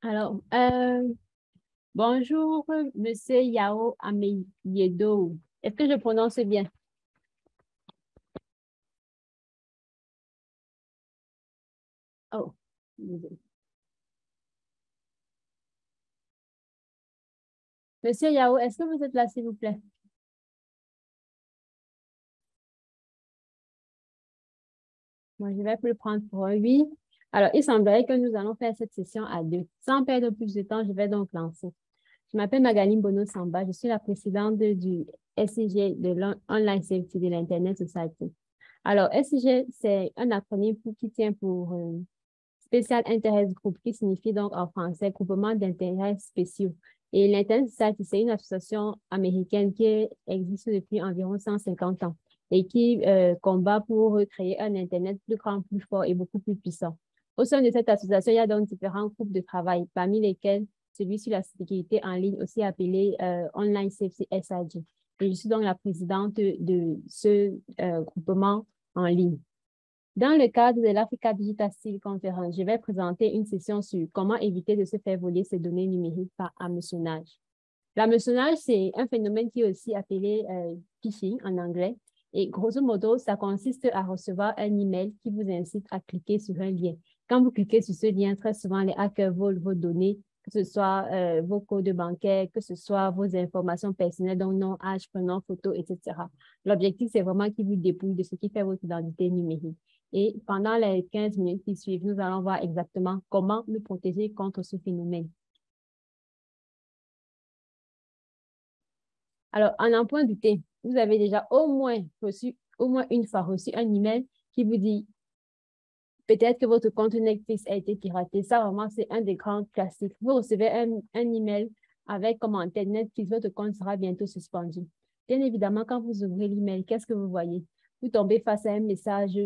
Alors, bonjour, Monsieur Yao Ameyedo. Est-ce que je prononce bien? Oh, désolé. Monsieur Yao, est-ce que vous êtes là, s'il vous plaît? Moi, je vais plus le prendre pour un oui. Alors, il semblerait que nous allons faire cette session à deux. Sans perdre plus de temps, je vais donc lancer. Je m'appelle Magaline Bono Samba. Je suis la présidente du SIG de l'Online Safety de l'Internet Society. Alors, SIG, c'est un acronyme qui tient pour Special Interest Group, qui signifie donc en français groupement d'intérêts spéciaux. Et l'Internet Society, c'est une association américaine qui existe depuis environ 150 ans et qui combat pour créer un Internet plus grand, plus fort et beaucoup plus puissant. Au sein de cette association, il y a donc différents groupes de travail, parmi lesquels celui sur la sécurité en ligne, aussi appelé Online Safety SIG. Et je suis donc la présidente de ce groupement en ligne. Dans le cadre de l'Africa Digital Steel Conference, je vais présenter une session sur comment éviter de se faire voler ses données numériques par hameçonnage. L'hameçonnage, c'est un phénomène qui est aussi appelé phishing en anglais. Et grosso modo, ça consiste à recevoir un email qui vous incite à cliquer sur un lien. Quand vous cliquez sur ce lien, très souvent, les hackers volent vos données, que ce soit vos codes bancaires, que ce soit vos informations personnelles, donc nom, âge, prénom, photo, etc. L'objectif, c'est vraiment qu'ils vous dépouillent de ce qui fait votre identité numérique. Et pendant les 15 minutes qui suivent, nous allons voir exactement comment nous protéger contre ce phénomène. Alors, en n'en point douter, vous avez déjà au moins une fois reçu un email qui vous dit peut-être que votre compte Netflix a été piraté. Ça, vraiment, c'est un des grands classiques. Vous recevez un email avec commentaire Netflix, votre compte sera bientôt suspendu. Bien évidemment, quand vous ouvrez l'email, qu'est-ce que vous voyez? Vous tombez face à un message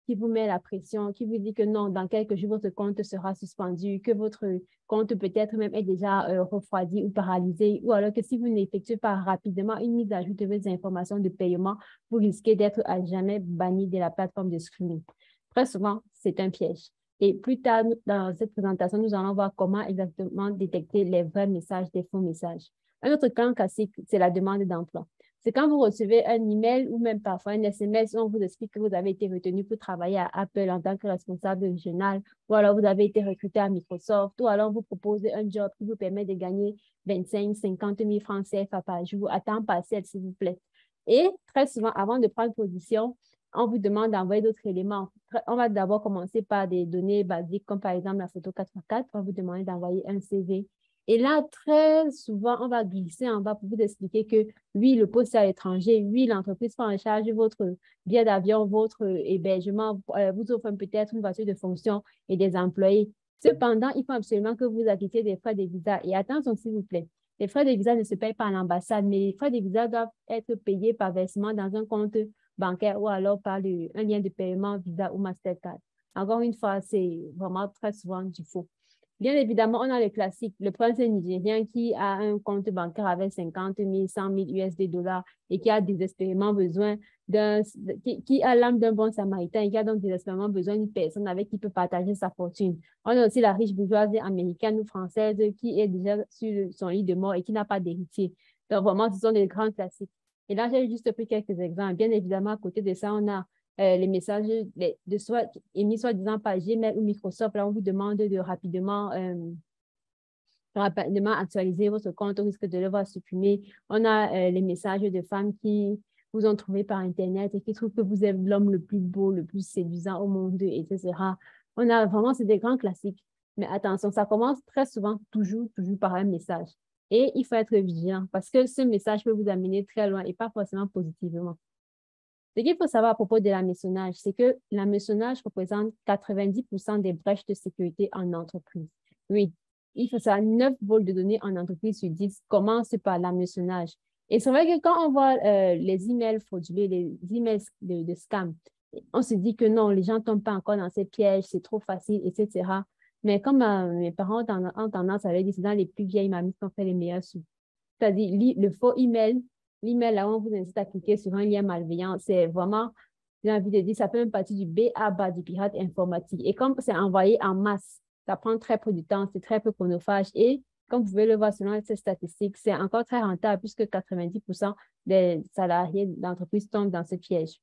qui vous met la pression, qui vous dit que non, dans quelques jours, votre compte sera suspendu, que votre compte peut-être même est déjà refroidi ou paralysé, ou alors que si vous n'effectuez pas rapidement une mise à jour de vos informations de paiement, vous risquez d'être à jamais banni de la plateforme de streaming. Très souvent, c'est un piège. Et plus tard, dans cette présentation, nous allons voir comment exactement détecter les vrais messages des faux messages. Un autre cas classique, c'est la demande d'emploi. C'est quand vous recevez un email ou même parfois un SMS où on vous explique que vous avez été retenu pour travailler à Apple en tant que responsable régional, ou alors vous avez été recruté à Microsoft, ou alors vous proposez un job qui vous permet de gagner 25, 50 000 francs CFA par jour à temps partiel, s'il vous plaît. Et très souvent, avant de prendre position, on vous demande d'envoyer d'autres éléments. On va d'abord commencer par des données basiques, comme par exemple la photo 4x4. On va vous demander d'envoyer un CV. Et là, très souvent, on va glisser en bas pour vous expliquer que oui, le poste est à l'étranger, oui, l'entreprise prend en charge votre billet d'avion, votre hébergement, vous offre peut-être une voiture de fonction et des employés. Cependant, il faut absolument que vous acquittiez des frais de visa. Et attention, s'il vous plaît, les frais de visa ne se payent pas à l'ambassade, mais les frais de visa doivent être payés par versement dans un compte bancaire ou alors par un lien de paiement Visa ou Mastercard. Encore une fois, c'est vraiment très souvent du faux. Bien évidemment, on a le classique, le prince nigérien qui a un compte bancaire avec 50 000, 100 000 USD dollars et qui a désespérément besoin qui a l'âme d'un bon samaritain et qui a donc désespérément besoin d'une personne avec qui il peut partager sa fortune. On a aussi la riche bourgeoisie américaine ou française qui est déjà sur son lit de mort et qui n'a pas d'héritier. Donc vraiment, ce sont des grands classiques. Et là, j'ai juste pris quelques exemples. Bien évidemment, à côté de ça, on a les messages émis soi-disant par Gmail ou Microsoft. Là, on vous demande de rapidement actualiser votre compte au risque de le voir supprimer. On a les messages de femmes qui vous ont trouvé par Internet et qui trouvent que vous êtes l'homme le plus beau, le plus séduisant au monde, etc. On a vraiment, c'est des grands classiques. Mais attention, ça commence très souvent, toujours par un message. Et il faut être vigilant parce que ce message peut vous amener très loin et pas forcément positivement. Ce qu'il faut savoir à propos de l'hameçonnage, c'est que l'hameçonnage représente 90% des brèches de sécurité en entreprise. Oui, il faut savoir 9 vols de données en entreprise sur 10 commencent par l'hameçonnage. Et c'est vrai que quand on voit les emails frauduleux, les emails de scam, on se dit que non, les gens ne tombent pas encore dans ces pièges, c'est trop facile, etc. Mais comme mes parents ont tendance à le dire, c'est dans les plus vieilles mamies qui ont fait les meilleurs sous. C'est-à-dire le faux email, l'email là où on vous incite à cliquer sur un lien malveillant, c'est vraiment, j'ai envie de dire, ça fait même partie du B.A.-bas du pirate informatique. Et comme c'est envoyé en masse, Ça prend très peu de temps, c'est très peu chronophage. Et comme vous pouvez le voir selon ces statistiques, c'est encore très rentable puisque 90% des salariés d'entreprise tombent dans ce piège.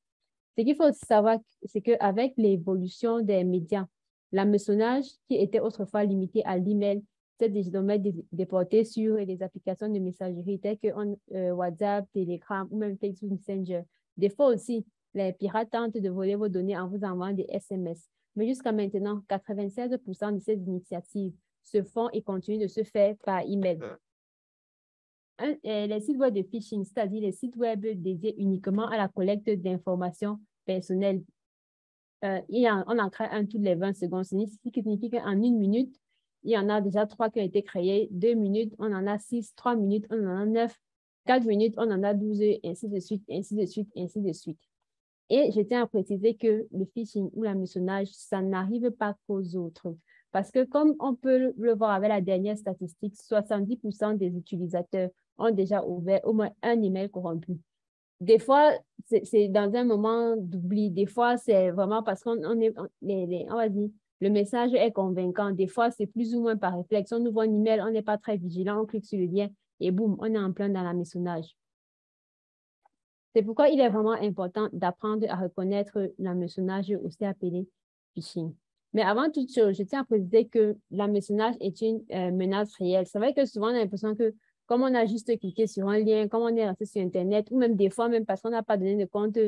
Ce qu'il faut aussi savoir, c'est qu'avec l'évolution des médias, l'hameçonnage qui était autrefois limité à l'email s'est désormais déporté sur les applications de messagerie telles que WhatsApp, Telegram ou même Facebook Messenger. Des fois aussi, les pirates tentent de voler vos données en vous envoyant des SMS. Mais jusqu'à maintenant, 96% de ces initiatives se font et continuent de se faire par email. Les sites web de phishing, c'est-à-dire les sites web dédiés uniquement à la collecte d'informations personnelles. On en crée un toutes les 20 secondes, ce qui signifie qu'en 1 minute, il y en a déjà 3 qui ont été créés, 2 minutes, on en a 6, 3 minutes, on en a 9, 4 minutes, on en a 12, ainsi de suite, ainsi de suite, ainsi de suite. Et je tiens à préciser que le phishing ou l'hameçonnage, ça n'arrive pas qu'aux autres. Parce que comme on peut le voir avec la dernière statistique, 70% des utilisateurs ont déjà ouvert au moins un email corrompu. Des fois, c'est dans un moment d'oubli. Des fois, c'est vraiment parce qu'on on va dire, le message est convaincant. Des fois, c'est plus ou moins par réflexe. On ouvre un email, on n'est pas très vigilant, on clique sur le lien et boum, on est en plein dans l'hameçonnage. C'est pourquoi il est vraiment important d'apprendre à reconnaître l'hameçonnage, aussi appelé phishing. Mais avant toute chose, je tiens à préciser que l'hameçonnage est une menace réelle. C'est vrai que souvent, on a l'impression que comme on a juste cliqué sur un lien, comme on est resté sur Internet, ou même des fois, même parce qu'on n'a pas donné de compte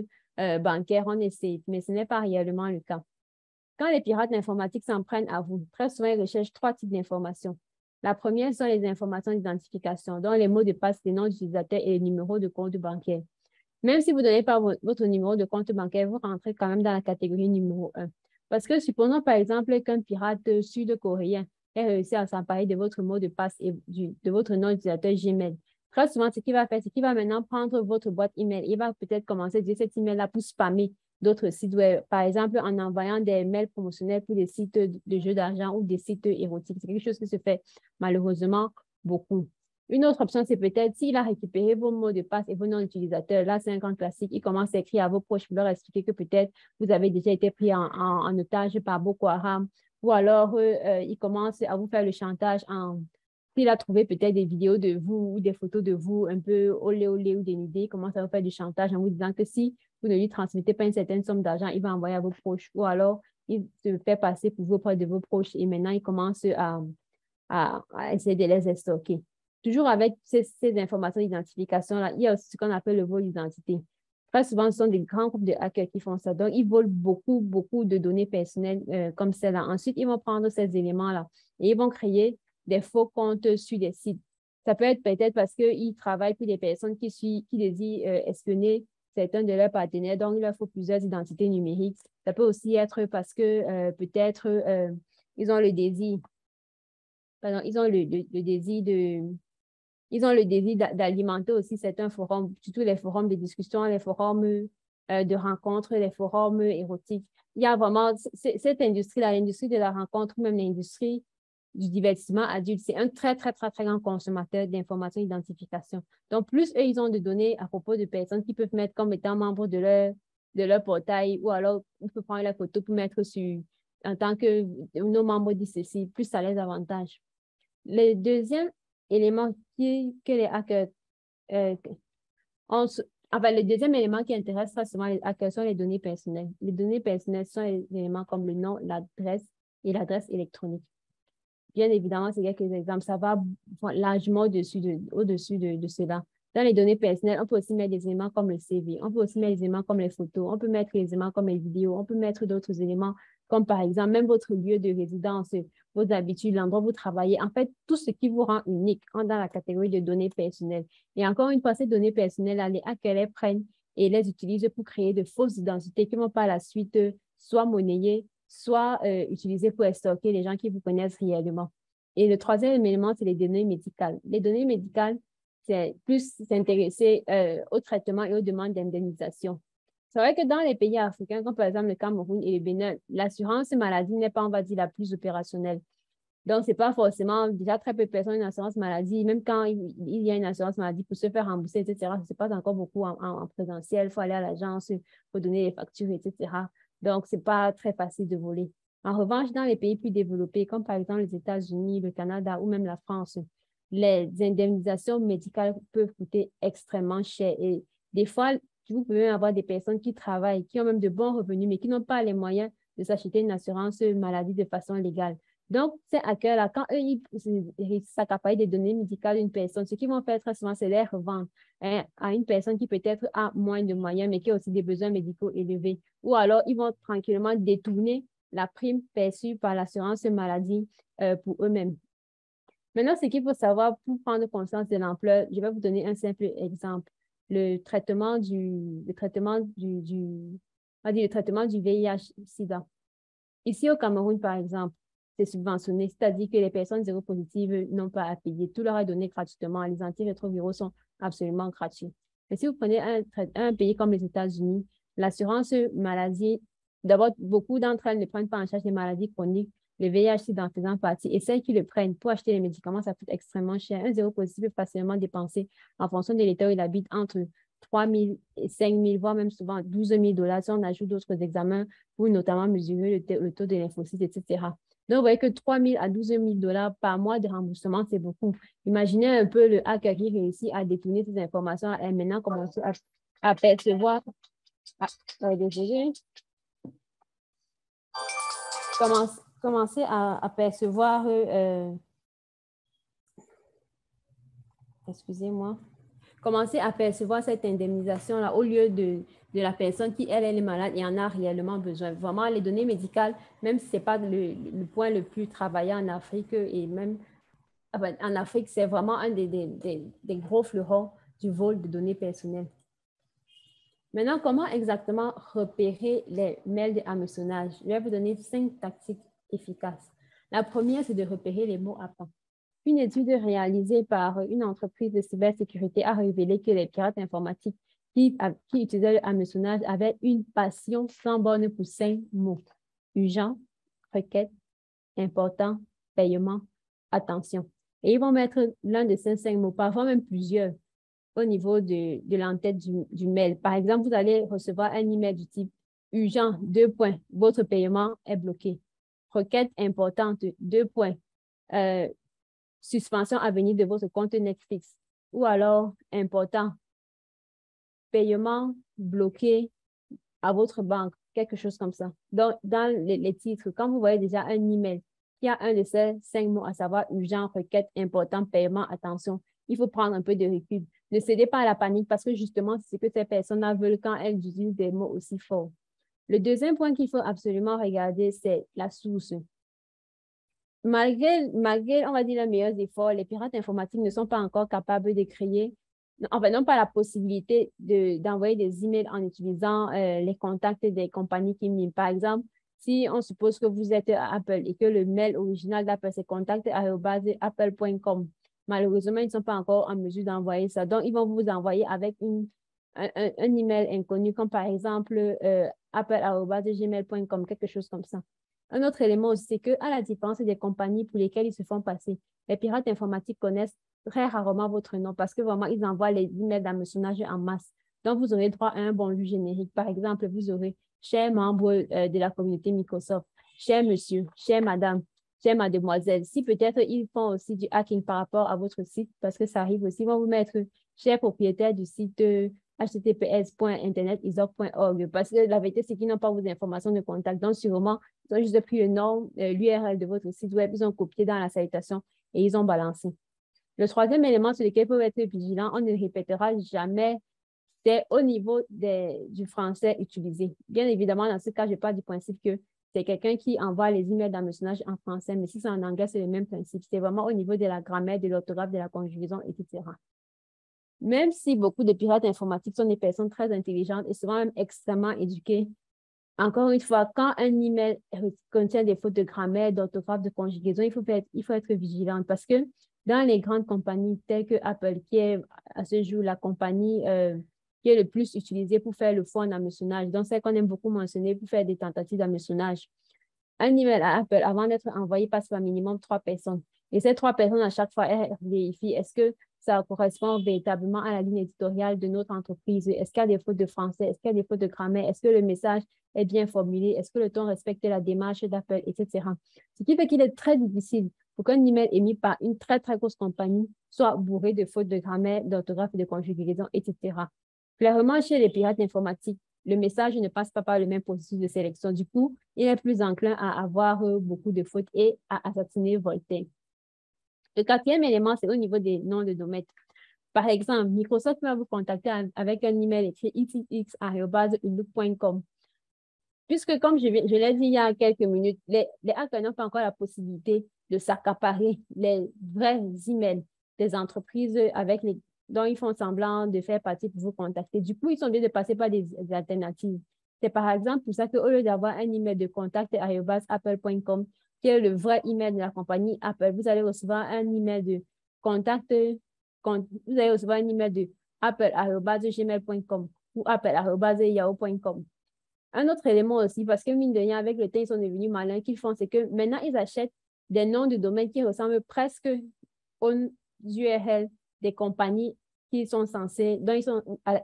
bancaire, on essaie. Mais ce n'est pas réellement le cas. Quand les pirates informatiques s'en prennent à vous, très souvent, ils recherchent 3 types d'informations. La première sont les informations d'identification, dont les mots de passe, les noms d'utilisateurs et les numéros de compte bancaire. Même si vous ne donnez pas votre numéro de compte bancaire, vous rentrez quand même dans la catégorie numéro 1. Parce que supposons par exemple qu'un pirate sud-coréen ait réussi à s'emparer de votre mot de passe et de votre nom d'utilisateur Gmail. Très souvent, ce qu'il va faire, c'est qu'il va maintenant prendre votre boîte email. Il va peut-être commencer à utiliser cet email-là pour spammer d'autres sites web. Par exemple, en envoyant des mails promotionnels pour des sites de jeux d'argent ou des sites érotiques. C'est quelque chose qui se fait malheureusement beaucoup. Une autre option, c'est peut-être s'il a récupéré vos mots de passe et vos noms d'utilisateurs. Là, c'est un grand classique. Il commence à écrire à vos proches pour leur expliquer que peut-être vous avez déjà été pris en otage par Boko Haram. Ou alors, il commence à vous faire le chantage s'il a trouvé peut-être des vidéos de vous ou des photos de vous un peu olé olé ou dénudées. Il commence à vous faire du chantage en vous disant que si vous ne lui transmettez pas une certaine somme d'argent, il va envoyer à vos proches. Ou alors, il se fait passer pour vos proches de vos proches et maintenant, il commence à essayer de les estorquer. Toujours avec ces informations d'identification-là, il y a aussi ce qu'on appelle le vol d'identité. Très souvent, ce sont des grands groupes de hackers qui font ça. Donc, ils volent beaucoup, beaucoup de données personnelles comme celle-là. Ensuite, ils vont prendre ces éléments-là et ils vont créer des faux comptes sur des sites. Ça peut être peut-être parce qu'ils travaillent pour des personnes qui désirent espionner certains de leurs partenaires. Donc, il leur faut plusieurs identités numériques. Ça peut aussi être parce que peut-être ils ont le désir. Pardon, ils ont le désir d'alimenter aussi certains forums, surtout les forums de discussion, les forums de rencontres, les forums érotiques. Il y a vraiment cette industrie-là, l'industrie de la rencontre, même l'industrie du divertissement adulte, c'est un très, très, très, très grand consommateur d'informations et d'identification. Donc, plus eux, ils ont de données à propos de personnes qui peuvent mettre comme étant membres de leur portail, ou alors on peut prendre la photo pour mettre sur, en tant que nos membres disent ceci, plus ça les avantage. Le deuxième élément que les hackers le deuxième élément qui intéresse très souvent les hackers sont les données personnelles. Les données personnelles sont les éléments comme le nom, l'adresse et l'adresse électronique. Bien évidemment, c'est quelques exemples. Ça va largement au-dessus de cela. Dans les données personnelles, on peut aussi mettre des éléments comme le CV. On peut aussi mettre des éléments comme les photos. On peut mettre des éléments comme les vidéos. On peut mettre d'autres éléments comme par exemple même votre lieu de résidence, vos habitudes, l'endroit où vous travaillez. En fait, tout ce qui vous rend unique dans la catégorie de données personnelles. Et encore une fois, ces données personnelles, les hackers les prennent et les utilisent pour créer de fausses identités qui vont par la suite soit monnayer, soit utilisées pour stalker les gens qui vous connaissent réellement. Et le troisième élément, c'est les données médicales. Les données médicales, c'est plus s'intéresser au traitement et aux demandes d'indemnisation. C'est vrai que dans les pays africains, comme par exemple le Cameroun et le Bénin, l'assurance maladie n'est pas, on va dire, la plus opérationnelle. Donc, ce n'est pas forcément, déjà très peu de personnes ont une assurance maladie. Même quand il y a une assurance maladie pour se faire rembourser, etc., ce n'est pas encore beaucoup en présentiel. Il faut aller à l'agence, il faut donner les factures, etc. Donc, ce n'est pas très facile de voler. En revanche, dans les pays plus développés, comme par exemple les États-Unis, le Canada ou même la France, les indemnisations médicales peuvent coûter extrêmement cher. Et des fois, vous pouvez avoir des personnes qui travaillent, qui ont même de bons revenus, mais qui n'ont pas les moyens de s'acheter une assurance maladie de façon légale. Donc, ces hackers-là, quand eux, ils s'accaparent des données médicales d'une personne, ce qu'ils vont faire très souvent, c'est les revendre à une personne qui peut-être a moins de moyens, mais qui a aussi des besoins médicaux élevés. Ou alors, ils vont tranquillement détourner la prime perçue par l'assurance maladie pour eux-mêmes. Maintenant, ce qu'il faut savoir pour prendre conscience de l'ampleur, je vais vous donner un simple exemple. Le traitement du VIH-Sida. Ici au Cameroun, par exemple, c'est subventionné, c'est-à-dire que les personnes séropositives n'ont pas à payer. Tout leur est donné gratuitement. Les antirétroviraux sont absolument gratuits. Mais si vous prenez un pays comme les États-Unis, l'assurance maladie, d'abord, beaucoup d'entre elles ne prennent pas en charge les maladies chroniques, le VIH-Sida en faisant partie. Et celles qui le prennent pour acheter les médicaments, ça coûte extrêmement cher. Un séropositif peut facilement dépenser, en fonction de l'État où il habite, entre 3 000 et 5 000, voire même souvent 12 000 $ si on ajoute d'autres examens pour notamment mesurer le taux de lymphocytes, etc. Donc, vous voyez que 3 000 à 12 000 $ par mois de remboursement, c'est beaucoup. Imaginez un peu le hacker qui réussit à détourner ces informations et maintenant commencer à percevoir. Désolé. Commencer à percevoir. Excusez-moi. Commencer à percevoir cette indemnisation-là au lieu de la personne qui, elle est malade et en a réellement besoin. Vraiment, les données médicales, même si ce n'est pas le point le plus travaillé en Afrique, et même en Afrique, c'est vraiment un des gros fleurons du vol de données personnelles. Maintenant, comment exactement repérer les mails de hameçonnage? Je vais vous donner 5 tactiques efficaces. La première, c'est de repérer les mots appelants. Une étude réalisée par une entreprise de cybersécurité a révélé que les pirates informatiques qui utilisaient le hameçonnage avaient une passion sans borne pour 5 mots. Urgent, requête, important, paiement, attention. Et ils vont mettre l'un de ces 5 mots, parfois même plusieurs, au niveau de l'entête du mail. Par exemple, vous allez recevoir un email du type urgent, 2 points, votre paiement est bloqué. Requête importante, 2 points. Suspension à venir de votre compte Netflix. Ou alors, important, paiement bloqué à votre banque, quelque chose comme ça. Donc, dans les titres, quand vous voyez déjà un email qui a un de ces 5 mots, à savoir urgent, requête, important, paiement, attention, il faut prendre un peu de recul. Ne cédez pas à la panique parce que justement, c'est ce que ces personnes veulent quand elles utilisent des mots aussi forts. Le deuxième point qu'il faut absolument regarder, c'est la source. Malgré, on va dire, les meilleurs efforts, les pirates informatiques ne sont pas encore capables de créer, enfin, n'ont pas la possibilité d'envoyer des emails en utilisant les contacts des compagnies qui miment. Par exemple, si on suppose que vous êtes à Apple et que le mail original d'Apple, c'est contact@apple.com, malheureusement, ils ne sont pas encore en mesure d'envoyer ça. Donc, ils vont vous envoyer avec un email inconnu, comme par exemple apple@gmail.com, quelque chose comme ça. Un autre élément aussi, c'est qu'à la différence des compagnies pour lesquelles ils se font passer, les pirates informatiques connaissent très rarement votre nom parce que vraiment, ils envoient les emails d'hameçonnage en masse. Donc, vous aurez droit à un bon lieu générique. Par exemple, vous aurez « Chers membres de la communauté Microsoft, cher monsieur, chère madame, chère mademoiselle ». Si peut-être ils font aussi du hacking par rapport à votre site, parce que ça arrive aussi, ils vont vous mettre « Cher propriétaire du site https://internetisoc.org » parce que la vérité, c'est qu'ils n'ont pas vos informations de contact. Donc, sûrement, ils ont juste pris le nom, l'URL de votre site web, ils ont copié dans la salutation et ils ont balancé. Le troisième élément sur lequel il faut être vigilant, on ne répétera jamais, c'est au niveau du français utilisé. Bien évidemment, dans ce cas, je parle du principe que c'est quelqu'un qui envoie les emails d'hameçonnage en français, mais si c'est en anglais, c'est le même principe. C'est vraiment au niveau de la grammaire, de l'orthographe, de la conjugaison, etc. Même si beaucoup de pirates informatiques sont des personnes très intelligentes et souvent même extrêmement éduquées, encore une fois, quand un email contient des fautes de grammaire, d'orthographe, de conjugaison, il faut être vigilant parce que dans les grandes compagnies telles que Apple, qui est à ce jour la compagnie qui est le plus utilisée pour faire le faux en hameçonnage, donc celle qu'on aime beaucoup mentionner pour faire des tentatives d'hameçonnage, un email à Apple, avant d'être envoyé, passe par minimum 3 personnes. Et ces 3 personnes, à chaque fois, elles vérifient est-ce que ça correspond véritablement à la ligne éditoriale de notre entreprise? Est-ce qu'il y a des fautes de français? Est-ce qu'il y a des fautes de grammaire? Est-ce que le message est bien formulé, est-ce que le ton respecte la démarche d'Apple, etc. Ce qui fait qu'il est très difficile pour qu'un email émis par une très, très grosse compagnie soit bourré de fautes de grammaire, d'orthographe, de conjugaison, etc. Clairement, chez les pirates informatiques, le message ne passe pas par le même processus de sélection. Du coup, il est plus enclin à avoir beaucoup de fautes et à assassiner Voltaire. Le quatrième élément, c'est au niveau des noms de domaine. Par exemple, Microsoft va vous contacter avec un email écrit xx@outlook.com. Puisque, comme je l'ai dit il y a quelques minutes, les hackers n'ont pas encore la possibilité de s'accaparer les vrais emails des entreprises dont ils font semblant de faire partie pour vous contacter. Du coup, ils sont obligés de passer par des alternatives. C'est par exemple pour ça qu'au lieu d'avoir un email de contact@apple.com, qui est le vrai email de la compagnie Apple, vous allez recevoir un email de contact, vous allez recevoir un email de apple@gmail.com ou apple@yahoo.com. Un autre élément aussi, parce que mine de rien, avec le temps, ils sont devenus malins, qu'ils font, c'est que maintenant, ils achètent des noms de domaine qui ressemblent presque aux URL des compagnies qui sont censées,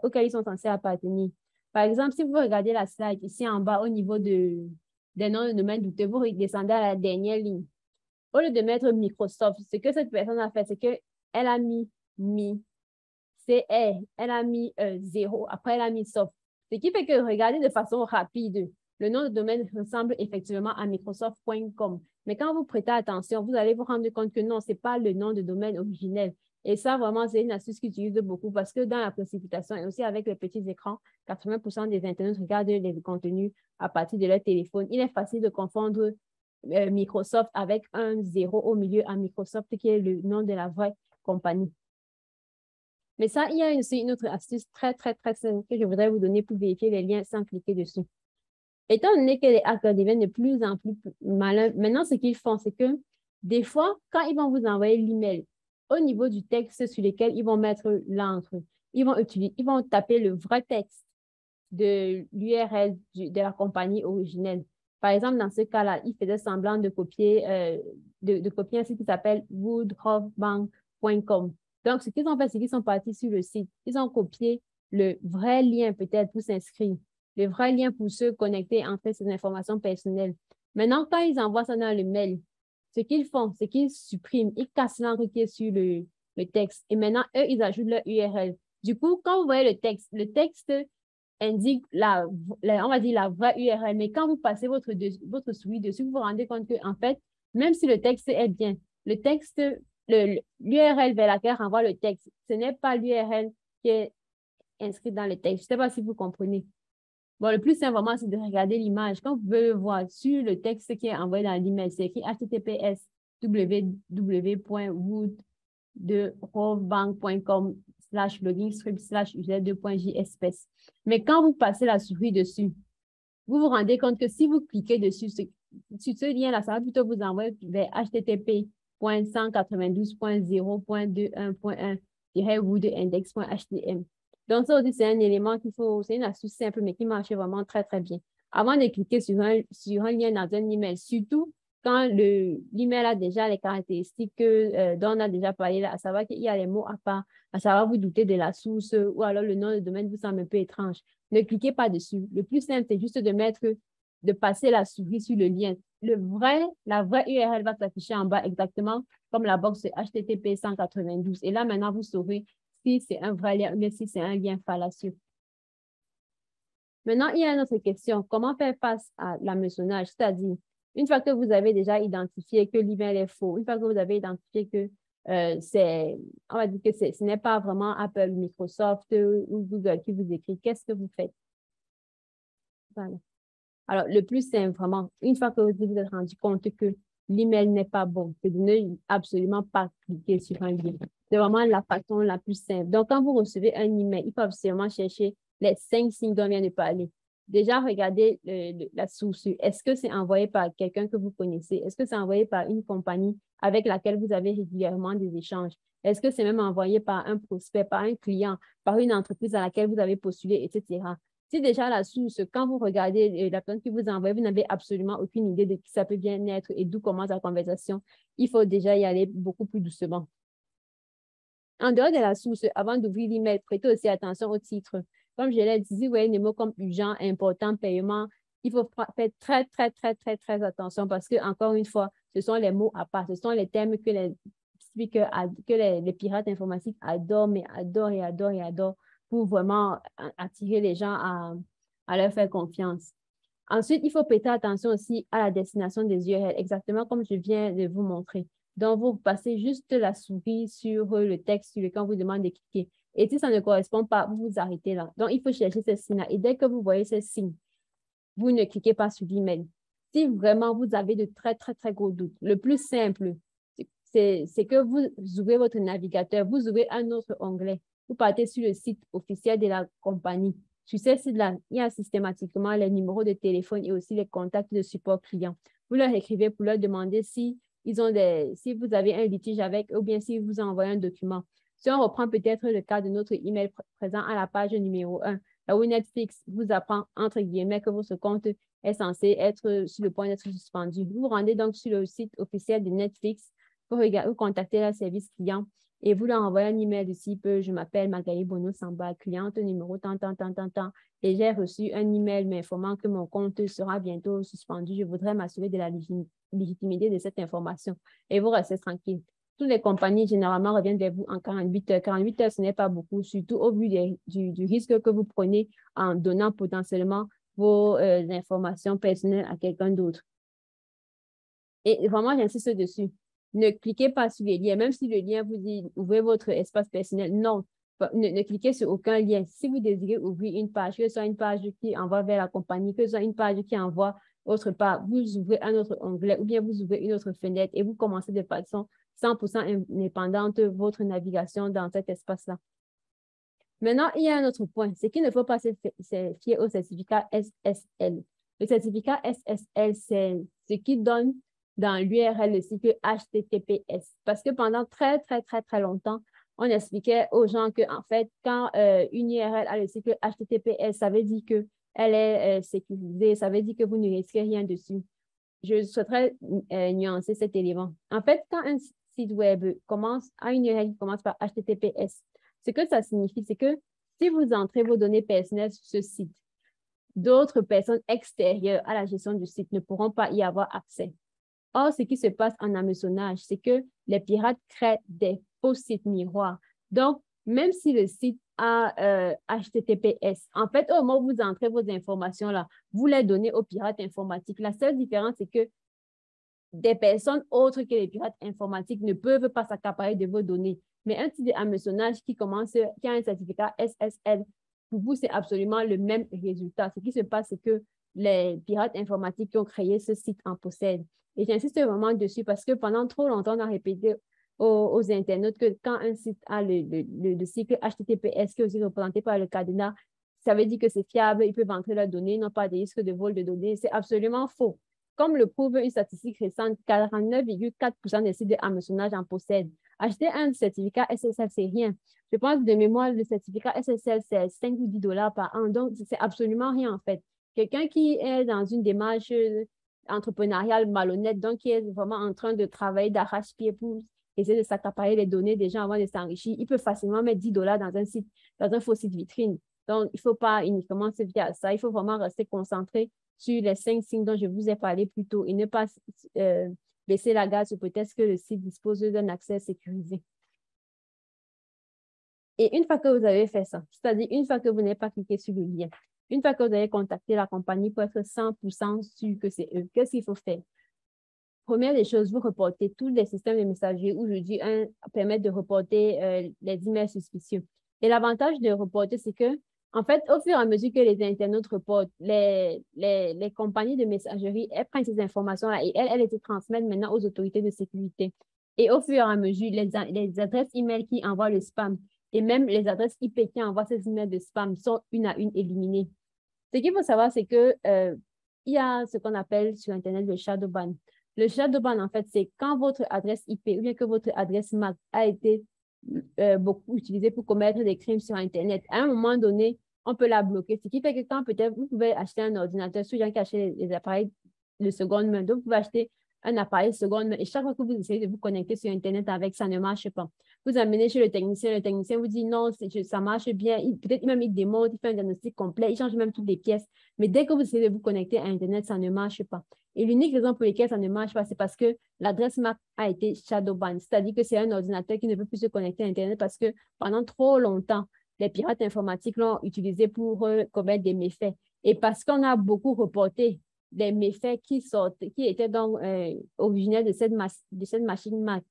auxquelles ils sont censés appartenir. Par exemple, si vous regardez la slide ici en bas au niveau des noms de domaine douteux, vous descendez à la dernière ligne. Au lieu de mettre Microsoft, ce que cette personne a fait, c'est qu'elle a mis elle a mis 0, après elle a mis soft. Ce qui fait que, regardez de façon rapide, le nom de domaine ressemble effectivement à Microsoft.com. Mais quand vous prêtez attention, vous allez vous rendre compte que non, ce n'est pas le nom de domaine originel. Et ça, vraiment, c'est une astuce qu'ils utilisent beaucoup parce que dans la précipitation et aussi avec les petits écrans, 80% des internautes regardent les contenus à partir de leur téléphone. Il est facile de confondre Microsoft avec un 0 au milieu à Microsoft, qui est le nom de la vraie compagnie. Mais ça, il y a aussi une autre astuce très, très, très simple que je voudrais vous donner pour vérifier les liens sans cliquer dessus. Étant donné que les hackers deviennent de plus en plus malins, maintenant, ce qu'ils font, c'est que des fois, quand ils vont vous envoyer l'email, au niveau du texte sur lequel ils vont mettre l'encre, ils vont taper le vrai texte de l'URL de la compagnie originelle. Par exemple, dans ce cas-là, ils faisaient semblant de copier, copier un site qui s'appelle woodhofbank.com. Donc, ce qu'ils ont fait, c'est qu'ils sont partis sur le site. Ils ont copié le vrai lien peut-être pour s'inscrire, le vrai lien pour se connecter, en fait, ces informations personnelles. Maintenant, quand ils envoient ça dans le mail, ce qu'ils font, c'est qu'ils suppriment, ils cassent l'encre qui est sur le texte. Et maintenant, eux, ils ajoutent leur URL. Du coup, quand vous voyez le texte indique on va dire la vraie URL. Mais quand vous passez votre souris dessus, vous vous rendez compte que, en fait, même si le texte est bien, le texte, l'URL vers laquelle renvoie le texte, ce n'est pas l'URL qui est inscrite dans le texte. Je ne sais pas si vous comprenez. Bon, le plus simple, vraiment, c'est de regarder l'image. Quand vous pouvez le voir sur le texte qui est envoyé dans l'email, c'est écrit https://woodrovbank.com/login/user2.jspace. Mais quand vous passez la souris dessus, vous vous rendez compte que si vous cliquez dessus, sur ce lien-là, ça va plutôt vous envoyer vers http:192.0.21.1-woodindex.htm. Donc, ça aussi, c'est un élément c'est une astuce simple, mais qui marche vraiment très, très bien. Avant de cliquer sur un lien dans un email, surtout quand l'email a déjà les caractéristiques dont on a déjà parlé, à savoir qu'il y a les mots à part, à savoir vous doutez de la source ou alors le nom de domaine vous semble un peu étrange. Ne cliquez pas dessus. Le plus simple, c'est juste de passer la souris sur le lien. La vraie URL va s'afficher en bas exactement comme la box HTTP 192. Et là, maintenant, vous saurez si c'est un vrai lien ou si c'est un lien fallacieux. Maintenant, il y a une autre question. Comment faire face à l'hameçonnage? C'est-à-dire, une fois que vous avez déjà identifié que l'email est faux, une fois que vous avez identifié que on va dire que ce n'est pas vraiment Apple, Microsoft ou Google qui vous écrit, qu'est-ce que vous faites? Voilà. Alors, le plus simple, vraiment, une fois que vous vous êtes rendu compte que l'email n'est pas bon, c'est de ne absolument pas cliquer sur un lien. C'est vraiment la façon la plus simple. Donc, quand vous recevez un email, il faut absolument chercher les 5 signes dont on vient de parler. Déjà, regardez la source. Est-ce que c'est envoyé par quelqu'un que vous connaissez? Est-ce que c'est envoyé par une compagnie avec laquelle vous avez régulièrement des échanges? Est-ce que c'est même envoyé par un prospect, par un client, par une entreprise à laquelle vous avez postulé, etc.? Si déjà la source, quand vous regardez la personne qui vous envoie, vous n'avez absolument aucune idée de qui ça peut bien être et d'où commence la conversation, il faut déjà y aller beaucoup plus doucement. En dehors de la source, avant d'ouvrir l'email, prêtez aussi attention au titre. Comme je l'ai dit, vous voyez des mots comme urgent, important, paiement, il faut faire très attention parce que, encore une fois, ce sont les mots à part, ce sont les thèmes que les pirates informatiques adorent, mais adorent pour vraiment attirer les gens à leur faire confiance. Ensuite, il faut prêter attention aussi à la destination des URL, exactement comme je viens de vous montrer. Donc, vous passez juste la souris sur le texte sur lequel on vous demande de cliquer. Et si ça ne correspond pas, vous vous arrêtez là. Donc, il faut chercher ces signes-là. Et dès que vous voyez ces signes, vous ne cliquez pas sur l'email. Si vraiment vous avez de très gros doutes, le plus simple, c'est que vous ouvrez votre navigateur, vous ouvrez un autre onglet, vous partez sur le site officiel de la compagnie. Sur ce site-là, il y a systématiquement les numéros de téléphone et aussi les contacts de support client. Vous leur écrivez pour leur demander si vous avez un litige avec eux ou bien si vous envoyez un document. Si on reprend peut-être le cas de notre email présent à la page numéro 1, là où Netflix vous apprend, entre guillemets, que votre compte est censé être sur le point d'être suspendu. Vous vous rendez donc sur le site officiel de Netflix, vous contactez le service client et vous leur envoyez un email du type « Je m'appelle Magali Bono Samba, cliente numéro tant, et j'ai reçu un email m'informant que mon compte sera bientôt suspendu. Je voudrais m'assurer de la légitimité de cette information. » Et vous restez tranquille. Toutes les compagnies, généralement, reviennent vers vous en 48 heures. 48 heures, ce n'est pas beaucoup, surtout au vu du risque que vous prenez en donnant potentiellement vos informations personnelles à quelqu'un d'autre. Et vraiment, j'insiste dessus. Ne cliquez pas sur les liens, même si le lien vous dit « Ouvrez votre espace personnel ». Non, ne cliquez sur aucun lien. Si vous désirez ouvrir une page, que ce soit une page qui envoie vers la compagnie, que ce soit une page qui envoie autre part, vous ouvrez un autre onglet ou bien vous ouvrez une autre fenêtre et vous commencez de façon 100% indépendante votre navigation dans cet espace-là. Maintenant, il y a un autre point, c'est qu'il ne faut pas se fier au certificat SSL. Le certificat SSL, c'est ce qui donne dans l'URL le cycle HTTPS. Parce que pendant très longtemps, on expliquait aux gens que, en fait, quand une URL a le cycle HTTPS, ça veut dire qu'elle est sécurisée, ça veut dire que vous ne risquez rien dessus. Je souhaiterais nuancer cet élément. En fait, quand un site web a une URL qui commence par HTTPS, ce que ça signifie, c'est que si vous entrez vos données personnelles sur ce site, d'autres personnes extérieures à la gestion du site ne pourront pas y avoir accès. Or, ce qui se passe en hameçonnage, c'est que les pirates créent des faux sites miroirs. Donc, même si le site a HTTPS, en fait, au moment où vous entrez vos informations là, vous les donnez aux pirates informatiques. La seule différence, c'est que des personnes autres que les pirates informatiques ne peuvent pas s'accaparer de vos données. Mais un site de hameçonnage qui a un certificat SSL, pour vous, c'est absolument le même résultat. Ce qui se passe, c'est que les pirates informatiques qui ont créé ce site en possèdent. Et j'insiste vraiment dessus parce que pendant trop longtemps, on a répété aux internautes que quand un site a le cycle HTTPS qui est aussi représenté par le cadenas, ça veut dire que c'est fiable, ils peuvent entrer leurs données, n'ont pas de risque de vol de données. C'est absolument faux. Comme le prouve une statistique récente, 49,4% des sites de hameçonnage en possèdent. Acheter un certificat SSL, c'est rien. Je pense de mémoire, le certificat SSL, c'est 5 ou 10 $ par an. Donc, c'est absolument rien en fait. Quelqu'un qui est dans une démarche entrepreneuriale malhonnête, donc qui est vraiment en train de travailler d'arrache-pied pour essayer de s'accaparer les données des gens avant de s'enrichir, il peut facilement mettre 10 $ dans un site, dans un faux site vitrine. Donc, il ne faut pas uniquement se fier à ça. Il faut vraiment rester concentré sur les 5 signes dont je vous ai parlé plus tôt et ne pas baisser la garde sur peut-être que le site dispose d'un accès sécurisé. Et une fois que vous avez fait ça, c'est-à-dire une fois que vous n'avez pas cliqué sur le lien, une fois que vous avez contacté la compagnie pour être 100% sûr que c'est eux, qu'est-ce qu'il faut faire? Première des choses, vous reportez tous les systèmes de messagerie aujourd'hui permettent de reporter les emails suspicieux. Et l'avantage de reporter, c'est que, en fait, au fur et à mesure que les internautes reportent, les compagnies de messagerie, elles prennent ces informations-là et elles les transmettent maintenant aux autorités de sécurité. Et au fur et à mesure, les adresses email qui envoient le spam et même les adresses IP qui envoient ces emails de spam sont une à une éliminées. Ce qu'il faut savoir, c'est que il y a ce qu'on appelle sur Internet le shadow ban. Le shadow ban, en fait, c'est quand votre adresse IP ou bien que votre adresse MAC a été beaucoup utilisée pour commettre des crimes sur Internet. À un moment donné, on peut la bloquer. Ce qui fait que quand peut-être vous pouvez acheter un ordinateur, ceux qui achètent les appareils de seconde main, donc vous pouvez acheter un appareil seconde main et chaque fois que vous essayez de vous connecter sur Internet avec, ça ne marche pas. Vous amenez chez le technicien vous dit non, ça marche bien. Peut-être même il démonte, il fait un diagnostic complet, il change même toutes les pièces. Mais dès que vous essayez de vous connecter à Internet, ça ne marche pas. Et l'unique raison pour laquelle ça ne marche pas, c'est parce que l'adresse MAC a été shadow banned, c'est-à-dire que c'est un ordinateur qui ne peut plus se connecter à Internet parce que pendant trop longtemps, les pirates informatiques l'ont utilisé pour commettre des méfaits. Et parce qu'on a beaucoup reporté des méfaits qui étaient donc originaires de cette machine MAC,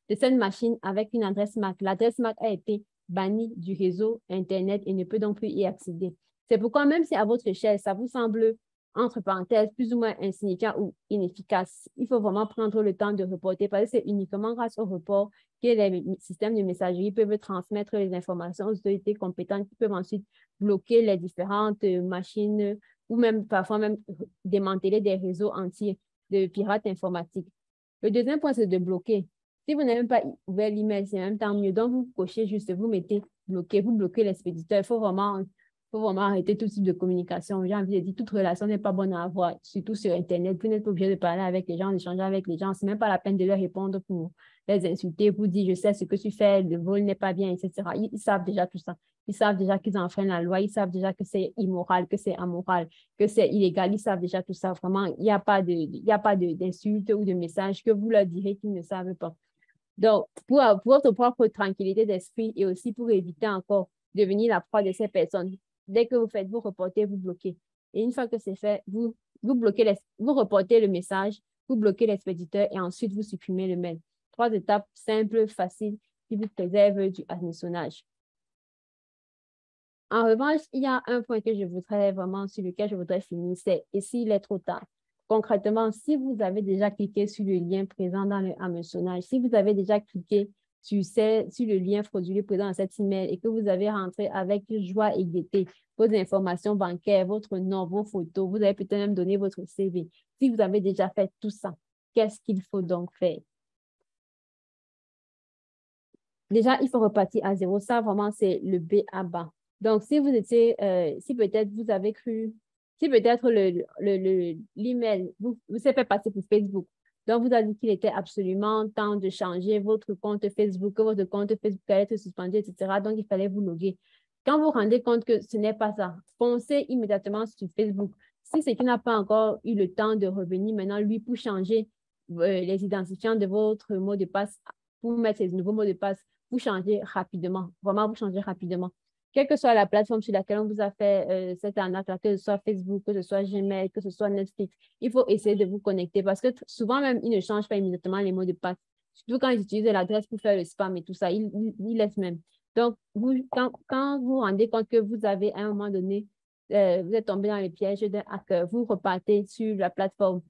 de cette machine avec une adresse MAC. L'adresse MAC a été bannie du réseau Internet et ne peut donc plus y accéder. C'est pourquoi même si à votre échelle, ça vous semble, entre parenthèses, plus ou moins insignifiant ou inefficace, il faut vraiment prendre le temps de reporter parce que c'est uniquement grâce au report que les systèmes de messagerie peuvent transmettre les informations aux autorités compétentes qui peuvent ensuite bloquer les différentes machines ou même parfois même démanteler des réseaux entiers de pirates informatiques. Le deuxième point, c'est de bloquer. Si vous n'avez même pas ouvert l'email, c'est même tant mieux. Donc, vous cochez juste, vous mettez bloqué, vous bloquez l'expéditeur. Il faut vraiment arrêter tout type de communication. J'ai envie de dire, toute relation n'est pas bonne à avoir, surtout sur Internet. Vous n'êtes pas obligé de parler avec les gens, d'échanger avec les gens. Ce n'est même pas la peine de leur répondre pour les insulter, pour dire, je sais ce que tu fais, le vol n'est pas bien, etc. Ils savent déjà tout ça. Ils savent déjà qu'ils enfreignent la loi. Ils savent déjà que c'est immoral, que c'est amoral, que c'est illégal. Ils savent déjà tout ça. Vraiment, il n'y a pas d'insultes ou de messages que vous leur direz qu'ils ne savent pas. Donc, pour votre propre tranquillité d'esprit et aussi pour éviter encore de devenir la proie de ces personnes, dès que vous faites, vous reportez, vous bloquez. Et une fois que c'est fait, vous reportez le message, vous bloquez l'expéditeur et ensuite vous supprimez le mail. 3 étapes simples, faciles, qui vous préservent du hameçonnage. En revanche, il y a un point que sur lequel je voudrais finir, c'est et s'il est trop tard. Concrètement, si vous avez déjà cliqué sur le lien présent dans le hameçonnage, si vous avez déjà cliqué sur le lien frauduleux présent dans cet email et que vous avez rentré avec joie et gaieté vos informations bancaires, votre nom, vos photos, vous avez peut-être même donné votre CV. Si vous avez déjà fait tout ça, qu'est-ce qu'il faut donc faire? Déjà, il faut repartir à zéro. Ça, vraiment, c'est le B à bas. Donc, si peut-être vous avez cru, si peut-être l'email vous s'est fait passer pour Facebook, donc vous avez dit qu'il était absolument temps de changer votre compte Facebook, que votre compte Facebook allait être suspendu, etc. Donc, il fallait vous loguer. Quand vous vous rendez compte que ce n'est pas ça, foncez immédiatement sur Facebook. Si c'est qu'il n'a pas encore eu le temps de revenir maintenant, lui, pour changer les identifiants de votre mot de passe, pour mettre ces nouveaux mots de passe, vous changez rapidement. Vraiment, vous changez rapidement. Quelle que soit la plateforme sur laquelle on vous a fait cette arnaque, que ce soit Facebook, que ce soit Gmail, que ce soit Netflix, il faut essayer de vous connecter parce que souvent même, ils ne changent pas immédiatement les mots de passe. Surtout quand ils utilisent l'adresse pour faire le spam et tout ça, ils laissent même. Donc, quand vous vous rendez compte que vous avez à un moment donné, vous êtes tombé dans le piège d'un hacker, vous repartez sur la plateforme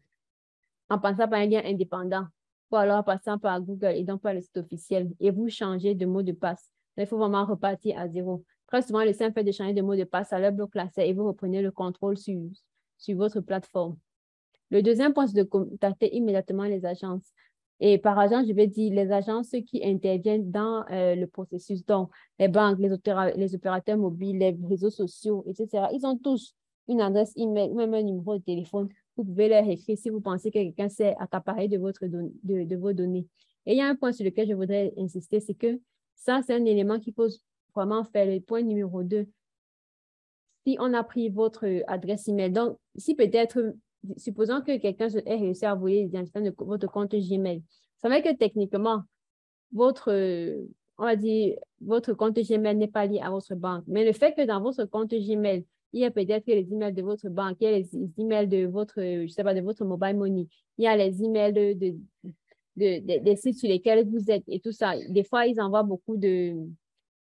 en passant par un lien indépendant ou alors en passant par Google et donc par le site officiel et vous changez de mot de passe. Il faut vraiment repartir à zéro. Très souvent, le simple fait de changer de mot de passe, ça leur bloque l'accès et vous reprenez le contrôle sur votre plateforme. Le deuxième point, c'est de contacter immédiatement les agences. Et par agence, je vais dire les agences qui interviennent dans le processus, donc les banques, les opérateurs mobiles, les réseaux sociaux, etc. Ils ont tous une adresse email ou même un numéro de téléphone. Vous pouvez leur écrire si vous pensez que quelqu'un s'est accaparé de vos données. Et il y a un point sur lequel je voudrais insister, c'est que ça, c'est un élément qu'il faut vraiment faire. Le point numéro 2, si on a pris votre adresse email, donc si peut-être, supposons que quelqu'un ait réussi à voler l'identité de votre compte Gmail, ça veut dire que techniquement, votre compte Gmail n'est pas lié à votre banque. Mais le fait que dans votre compte Gmail, il y a peut-être les emails de votre banque, il y a les emails de votre, je sais pas, de votre mobile money, il y a les emails des sites sur lesquels vous êtes et tout ça. Des fois, ils envoient beaucoup de...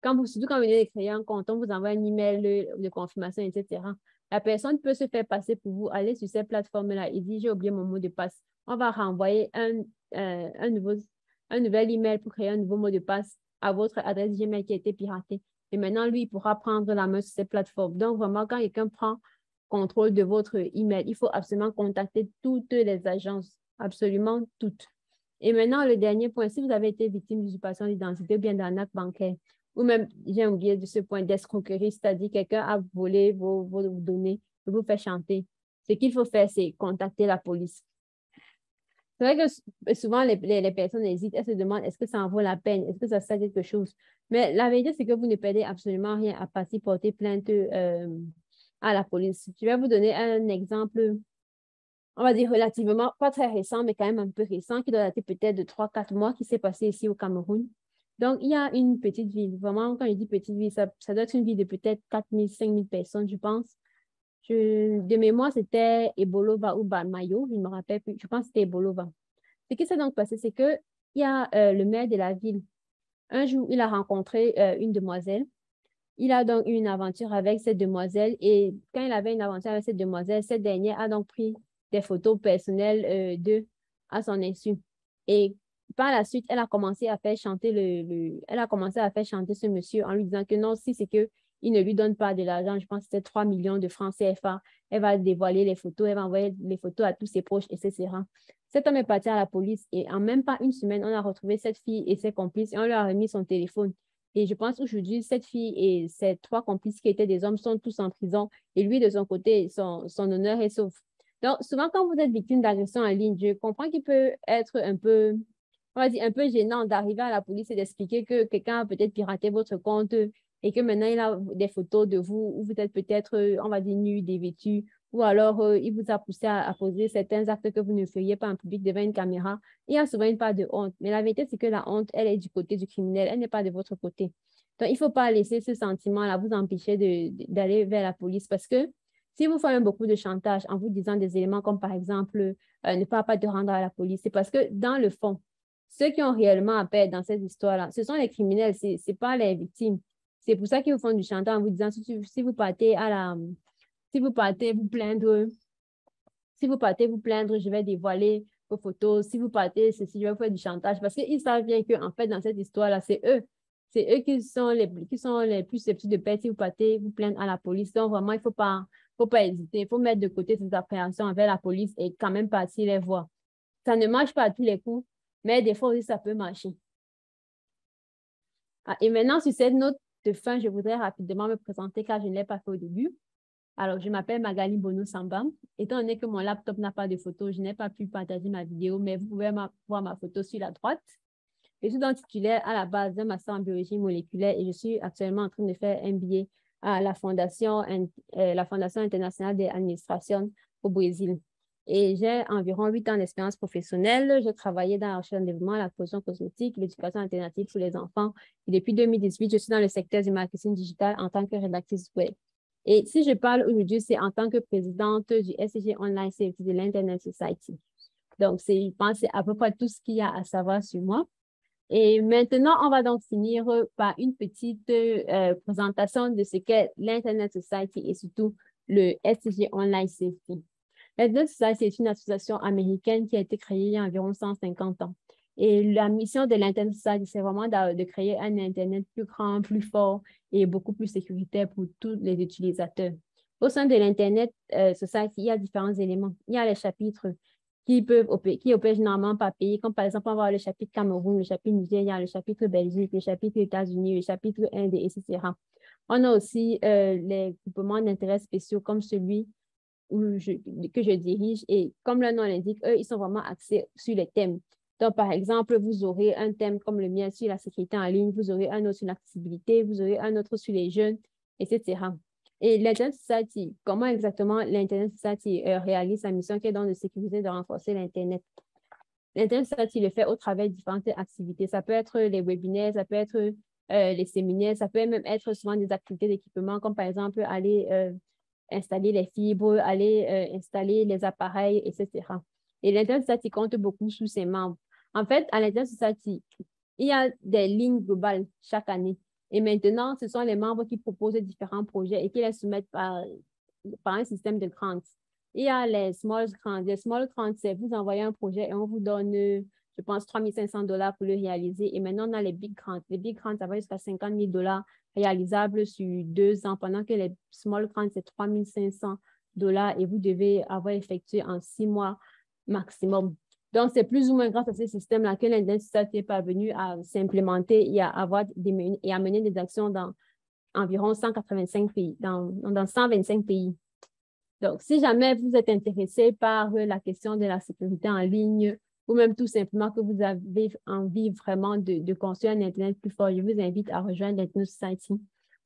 Surtout quand vous venez de créer un compte, on vous envoie un email de confirmation, etc. La personne peut se faire passer pour vous, aller sur ces plateformes-là et dire, j'ai oublié mon mot de passe. On va renvoyer un nouvel email pour créer un nouveau mot de passe à votre adresse Gmail qui a été piratée. Et maintenant, lui, il pourra prendre la main sur ces plateformes. Donc, vraiment, quand quelqu'un prend contrôle de votre email, il faut absolument contacter toutes les agences, absolument toutes. Et maintenant, le dernier point, si vous avez été victime d'usurpation d'identité ou bien d'arnaque bancaire, ou même, j'ai oublié de ce point d'escroquerie, c'est-à-dire quelqu'un a volé vos données, vous fait chanter. Ce qu'il faut faire, c'est contacter la police. C'est vrai que souvent, les personnes hésitent, elles se demandent est-ce que ça en vaut la peine, est-ce que ça sert quelque chose. Mais la vérité, c'est que vous ne perdez absolument rien à partir porter plainte à la police. Je vais vous donner un exemple, on va dire relativement, pas très récent, mais quand même un peu récent, qui doit dater peut-être de 3 4 mois, qui s'est passé ici au Cameroun. Donc, il y a une petite ville. Vraiment, quand je dis petite ville, ça doit être une ville de peut-être 4 000, 5 000 personnes, je pense. De mémoire, c'était Ebolova ou Bamayo, je ne me rappelle plus. Je pense que c'était Ebolova. Ce qui s'est donc passé, c'est qu'il y a le maire de la ville. Un jour, il a rencontré une demoiselle. Il a donc eu une aventure avec cette demoiselle et quand il avait une aventure avec cette demoiselle, cette dernière a donc pris des photos personnelles d'eux à son insu. Et par la suite, elle a commencé à faire chanter elle a commencé à faire chanter ce monsieur en lui disant que non, si c'est que il ne lui donne pas de l'argent, je pense que c'était 3 millions de francs CFA, elle va dévoiler les photos, elle va envoyer les photos à tous ses proches, etc. Cet homme est parti à la police et en même pas une semaine, on a retrouvé cette fille et ses complices et on lui a remis son téléphone. Et je pense aujourd'hui, cette fille et ses 3 complices qui étaient des hommes sont tous en prison et lui, de son côté, son honneur est sauf. Donc, souvent, quand vous êtes victime d'agression en ligne, je comprends qu'il peut être un peu, on va dire, un peu gênant d'arriver à la police et d'expliquer que quelqu'un a peut-être piraté votre compte et que maintenant, il a des photos de vous où vous êtes peut-être, on va dire, nu, dévêtu, ou alors il vous a poussé à poser certains actes que vous ne feriez pas en public devant une caméra. Il y a souvent une part de honte. Mais la vérité, c'est que la honte, elle est du côté du criminel, elle n'est pas de votre côté. Donc, il ne faut pas laisser ce sentiment-là vous empêcher d'aller vers la police parce que si vous faites beaucoup de chantage en vous disant des éléments comme par exemple ne pas te rendre à la police, c'est parce que dans le fond, ceux qui ont réellement à perdre dans cette histoire-là, ce sont les criminels, ce n'est pas les victimes. C'est pour ça qu'ils vous font du chantage en vous disant si vous partez si vous partez vous plaindre, si vous partez vous plaindre, je vais dévoiler vos photos. Si vous partez ceci, je vais vous faire du chantage. Parce qu'ils savent bien qu'en fait, dans cette histoire-là, c'est eux. C'est eux qui sont les plus susceptibles de perdre si vous partez vous plaindre à la police. Donc, vraiment, il ne faut pas hésiter. Il faut mettre de côté ces appréhensions envers la police et quand même partir les voir. Ça ne marche pas à tous les coups, mais des fois aussi, ça peut marcher. Ah, et maintenant, sur cette note de fin, je voudrais rapidement me présenter car je ne l'ai pas fait au début. Alors, je m'appelle Magali Bono Samba. Étant donné que mon laptop n'a pas de photo, je n'ai pas pu partager ma vidéo, mais vous pouvez voir ma photo sur la droite. Je suis donc titulaire à la base d'un master en biologie moléculaire et je suis actuellement en train de faire un MBA à la Fondation internationale des administrations au Brésil. Et j'ai environ 8 ans d'expérience professionnelle. J'ai travaillé dans la recherche et développement, la production cosmétique, l'éducation alternative pour les enfants. Et depuis 2018, je suis dans le secteur du marketing digital en tant que rédactrice web. Et si je parle aujourd'hui, c'est en tant que présidente du SCG Online Safety de l'Internet Society. Donc, je pense que c'est à peu près tout ce qu'il y a à savoir sur moi. Et maintenant, on va donc finir par une petite présentation de ce qu'est l'Internet Society et surtout le SCG Online Safety. L'Internet Society est une association américaine qui a été créée il y a environ 150 ans. Et la mission de l'Internet Society, c'est vraiment de créer un Internet plus grand, plus fort et beaucoup plus sécuritaire pour tous les utilisateurs. Au sein de l'Internet Society, il y a différents éléments. Il y a les chapitres qui opèrent généralement par pays, comme par exemple, on va avoir le chapitre Cameroun, le chapitre Nigeria, le chapitre Belgique, le chapitre États-Unis, le chapitre Inde, etc. On a aussi les groupements d'intérêts spéciaux comme celui que je dirige et comme le nom l'indique, eux, ils sont vraiment axés sur les thèmes. Donc, par exemple, vous aurez un thème comme le mien sur la sécurité en ligne, vous aurez un autre sur l'accessibilité, vous aurez un autre sur les jeunes, etc. Et l'Internet Society, comment exactement l'Internet Society réalise sa mission qui est donc de sécuriser et de renforcer l'Internet? L'Internet Society le fait au travers de différentes activités. Ça peut être les webinaires, ça peut être les séminaires, ça peut même être souvent des activités d'équipement, comme par exemple aller installer les fibres, aller installer les appareils, etc. Et l'Internet Society compte beaucoup sur ses membres. En fait, à l'Internet Society, il y a des lignes globales chaque année. Et maintenant, ce sont les membres qui proposent différents projets et qui les soumettent par un système de grants. Il y a les small grants. Les small grants, c'est vous envoyez un projet et on vous donne, je pense, 3 500 $ pour le réaliser. Et maintenant, on a les big grants. Les big grants, ça va jusqu'à 50 000 $ réalisables sur 2 ans, pendant que les small grants, c'est 3 500 $ et vous devez avoir effectué en 6 mois maximum. Donc, c'est plus ou moins grâce à ce système-là que l'Internet Society est parvenu à s'implémenter et à mener des actions dans environ 185 pays, dans 125 pays. Donc, si jamais vous êtes intéressé par la question de la sécurité en ligne ou même tout simplement que vous avez envie vraiment de construire un Internet plus fort, je vous invite à rejoindre l'Ethno Society.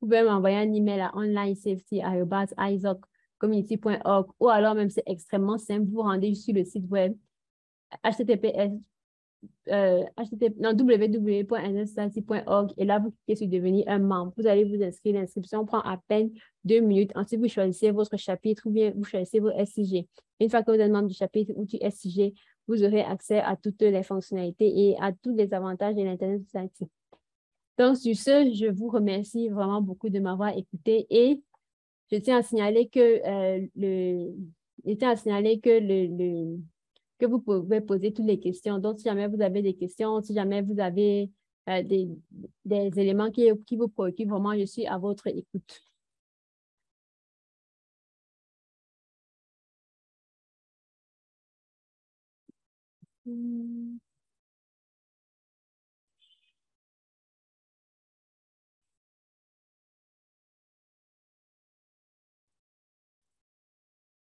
Vous pouvez m'envoyer un email à onlinesafety@isaaccommunity.org ou alors même c'est extrêmement simple, vous rendez sur le site web https www.nsociety.org et là, vous cliquez sur devenir un membre. Vous allez vous inscrire. L'inscription prend à peine 2 minutes. Ensuite, vous choisissez votre chapitre ou bien vous choisissez vos SIG. Une fois que vous êtes membre du chapitre ou du SIG, vous aurez accès à toutes les fonctionnalités et à tous les avantages de l'Internet Society. Donc, sur ce, je vous remercie vraiment beaucoup de m'avoir écouté et je tiens à signaler que que vous pouvez poser toutes les questions. Donc, si jamais vous avez des questions, si jamais vous avez des éléments qui vous préoccupent, vraiment, je suis à votre écoute.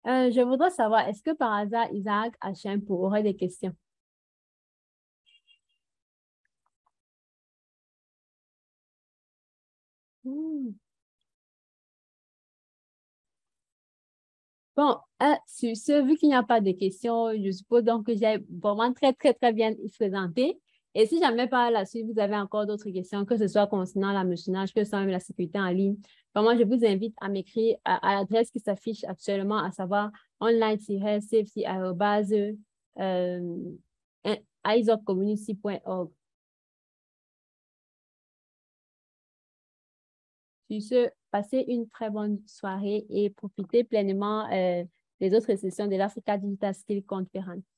Je voudrais savoir, est-ce que par hasard, Isaac Hachempo aurait des questions? Bon, sur ce, vu qu'il n'y a pas de questions, je suppose donc que j'ai vraiment très bien présenté. Et si jamais par la suite, vous avez encore d'autres questions, que ce soit concernant la mentionnage, que ce soit même la sécurité en ligne, vraiment, je vous invite à m'écrire à l'adresse qui s'affiche actuellement, à savoir online-safety@isoccommunity.org. Sur ce, passez une très bonne soirée et profitez pleinement des autres sessions de l'Africa Digital Skill Conference.